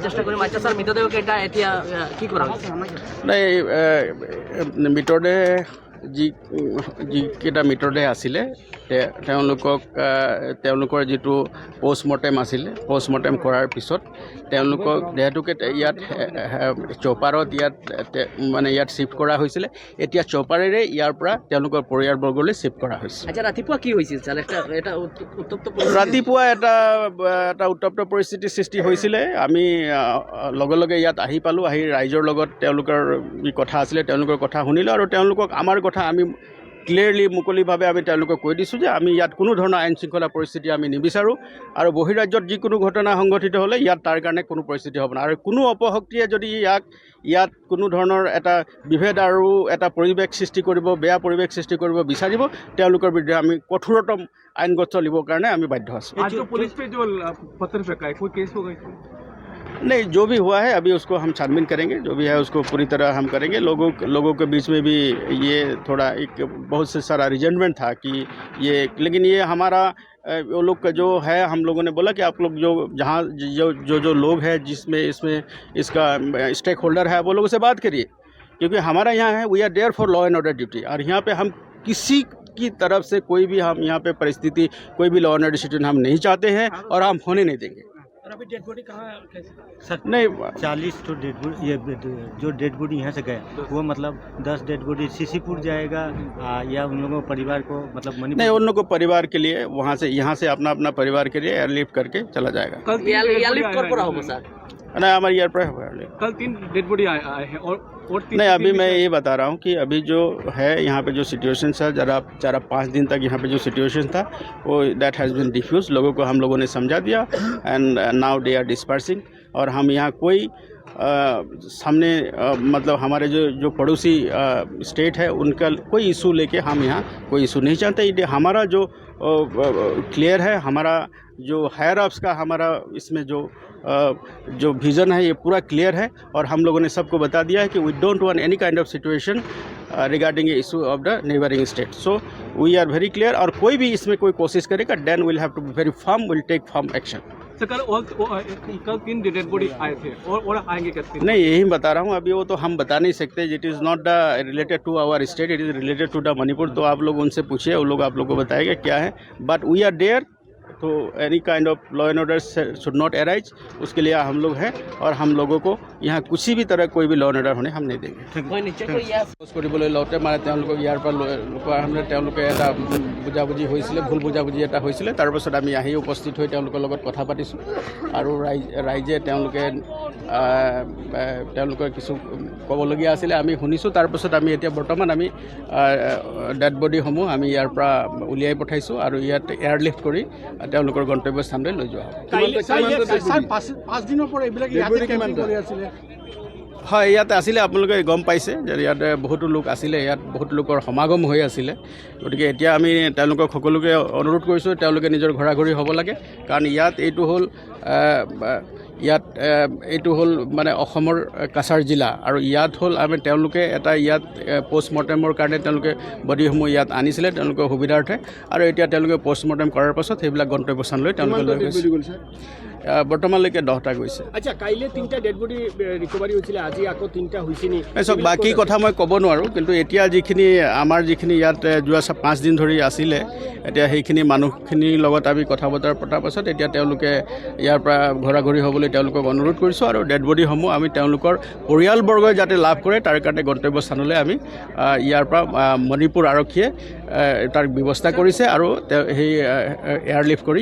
চেষ্টা কৰি মাইচাচাৰ মৃতদেহকেইটা এতিয়া কি কৰা হৈছে? নাই মৃতদেহ যিকেইটা মৃতদেহ আছিলে তেওঁলোকৰ যিটো পষ্টমৰ্টেম আছিলে, পষ্টমৰ্টেম কৰাৰ পিছত তেওঁলোকক দেহটোকে ইয়াত চপাৰত মানে ইয়াত শ্বিফ্ট কৰা হৈছিলে। এতিয়া চপাৰেৰে ইয়াৰ পৰা তেওঁলোকৰ পৰিয়ালবৰ্গলৈ শ্বিফ্ট কৰা হৈছে। আচ্ছা, ৰাতিপুৱা কি হৈছিল ছাৰ? ৰাতিপুৱা এটা উত্তপ্ত পৰিস্থিতিৰ সৃষ্টি হৈছিলে। আমি লগে লগে ইয়াত আহি পালোঁ। আহি ৰাইজৰ লগত তেওঁলোকৰ যি কথা আছিলে তেওঁলোকৰ কথা শুনিলোঁ আৰু তেওঁলোকক আমাৰ কথা আমি ক্লিয়াৰলি মুকলিভাৱে আমি তেওঁলোকক কৈ দিছোঁ যে আমি ইয়াত কোনো ধৰণৰ আইন শৃংখলা পৰিস্থিতি আমি নিবিচাৰোঁ আৰু বহিৰাজ্যত যিকোনো ঘটনা সংঘটিত হ'লে ইয়াত তাৰ কাৰণে কোনো পৰিস্থিতি হ'ব না। আৰু কোনো অপশক্তিয়ে যদি ইয়াত কোনো ধৰণৰ এটা বিভেদ আৰু এটা পৰিৱেশ সৃষ্টি কৰিব, বেয়া পৰিৱেশ সৃষ্টি কৰিব বিচাৰিব, তেওঁলোকৰ বিৰুদ্ধে আমি কঠোৰতম আইনগত চলিবৰ কাৰণে আমি বাধ্য আছোঁ। नहीं, जो भी हुआ है अभी उसको हम छानबीन करेंगे, जो भी है उसको पूरी तरह हम करेंगे। लोगों के बीच में भी ये थोड़ा एक बहुत से सारा रिजेंटमेंट था कि ये, लेकिन ये हमारा वो लोग का जो है, हम लोगों ने बोला कि आप लोग जहाँ जो लोग हैं जिसमें इसका स्टेक होल्डर है वो लोगों से बात करिए, क्योंकि हमारा यहाँ है we are there for law and order duty और यहाँ पे हम किसी की तरफ से कोई भी हम यहाँ पे परिस्थिति कोई भी लॉ एंड ऑर्डर सिचुएशन हम नहीं चाहते हैं और हम होने नहीं देंगे। अभी डेड बॉडी कहाँ सर? नहीं, 40 तो डेड बॉडी, ये जो डेड बॉडी यहाँ से गए वो मतलब 10 डेड बॉडी सीसीपुर जाएगा या उन लोगों परिवार को मतलब नहीं, उन लोगों को परिवार के लिए यहाँ से अपना परिवार के लिए एयरलिफ्ट करके चला जाएगा। नहीं, हमारे एयर पर कल 3 डेड बॉडी आए हैं और नहीं, अभी मैं ये बता रहा हूँ कि अभी जो है यहाँ पे जो सिचुएशन है जरा 5 दिन तक यहाँ पे जो सिचुएशन था वो दैट हैज़ बीन डिफ्यूज। लोगों को हम लोगों ने समझा दिया and now they are dispersing. और हम यहाँ कोई सामने मतलब हमारे जो पड़ोसी स्टेट है उनका कोई इशू लेके हम यहाँ कोई इशू नहीं चाहते। ये हमारा जो क्लियर है, हमारा जो हायर अप्स का हमारा इसमें जो विज़न है ये पूरा क्लियर है और हम लोगों ने सबको बता दिया है कि we don't want any kind of situation regarding a issue of the neighbouring state. So we are very clear और कोई भी इसमें कोई कोशिश करेगा then will have to be very firm, will take firm action. कल 3 डेड बॉडी आए थे और आएंगे कैसे? नहीं, यही बता रहा हूँ, अभी वो तो हम बता नहीं सकते। It is not the related to our state, it is related to the Manipur. तो आप लोग उनसे पूछिए, वो लोग आप लोग को बताएंगे क्या है। बट वी आर देयर तो any kind of law and order should not arise, उसके लिए हम लोग हैं और हम लोगों को यहाँ किसी भी तरह कोई भी लॉ एंड ऑर्डर होने हम नहीं देंगे। কৰিবলৈ লওঁতে মানে তেওঁলোকক ইয়াৰ পৰা লোকৰ সামনে তেওঁলোকে এটা বুজাবুজি হৈছিলে, ভুল বুজাবুজি এটা হৈছিলে। তাৰপাছত আমি আহি উপস্থিত হৈ তেওঁলোকৰ লগত কথা পাতিছোঁ আৰু ৰাইজে তেওঁলোকৰ কিছু ক'বলগীয়া আছিলে আমি শুনিছোঁ। তাৰপাছত আমি এতিয়া বৰ্তমান আমি ডেড বডিসমূহ আমি ইয়াৰ পৰা উলিয়াই পঠাইছোঁ আৰু ইয়াত এয়াৰলিফ্ট কৰি তেওঁলোকৰ গন্তব্যস্থানলৈ লৈ যোৱা হ'ব। 5 দিনৰ পৰা এইবিলাক হয়, ইয়াতে আছিলে, আপোনালোকে গম পাইছে যে ইয়াতে বহুতো লোক আছিলে, ইয়াত বহুত লোকৰ সমাগম হৈ আছিলে। গতিকে এতিয়া আমি তেওঁলোকক সকলোকে অনুৰোধ কৰিছোঁ তেওঁলোকে নিজৰ ঘৰা ঘৰি হ'ব লাগে, কাৰণ এইটো হ'ল মানে অসমৰ কাছাৰ জিলা আৰু ইয়াত হ'ল তেওঁলোকে এটা ইয়াত পষ্টমৰ্টেমৰ কাৰণে তেওঁলোকে বডিসমূহ ইয়াত আনিছিলে তেওঁলোকৰ সুবিধাৰ্থে আৰু এতিয়া তেওঁলোকে পষ্টমৰ্টেম কৰাৰ পাছত সেইবিলাক গন্তব্যস্থানলৈ তেওঁলোকে লৈ গৈছে। বৰ্তমানলৈকে 10টা গৈছে। আচ্ছা, কাইলৈ 3টা ডেড বডি ৰিকভাৰী হৈছিলে, আজি আকৌ 3টা হৈছে নি? চাওক, বাকী কথা মই ক'ব নোৱাৰোঁ, কিন্তু এতিয়া আমাৰ যিখিনি ইয়াত যোৱা 5 দিন ধৰি আছিলে, এতিয়া সেইখিনি মানুহখিনিৰ লগত আমি কথা বতৰা পতাৰ পাছত এতিয়া তেওঁলোকে ইয়াৰ পৰা ঘৰা ঘৰি হ'বলৈ তেওঁলোকক অনুৰোধ কৰিছোঁ আৰু ডেড বডিসমূহ আমি তেওঁলোকৰ পৰিয়ালবৰ্গই যাতে লাভ কৰে তাৰ কাৰণে গন্তব্যস্থানলৈ আমি ইয়াৰ পৰা মণিপুৰ আৰক্ষীয়ে তাৰ ব্যৱস্থা কৰিছে আৰু সেই এয়াৰলিফ্ট কৰি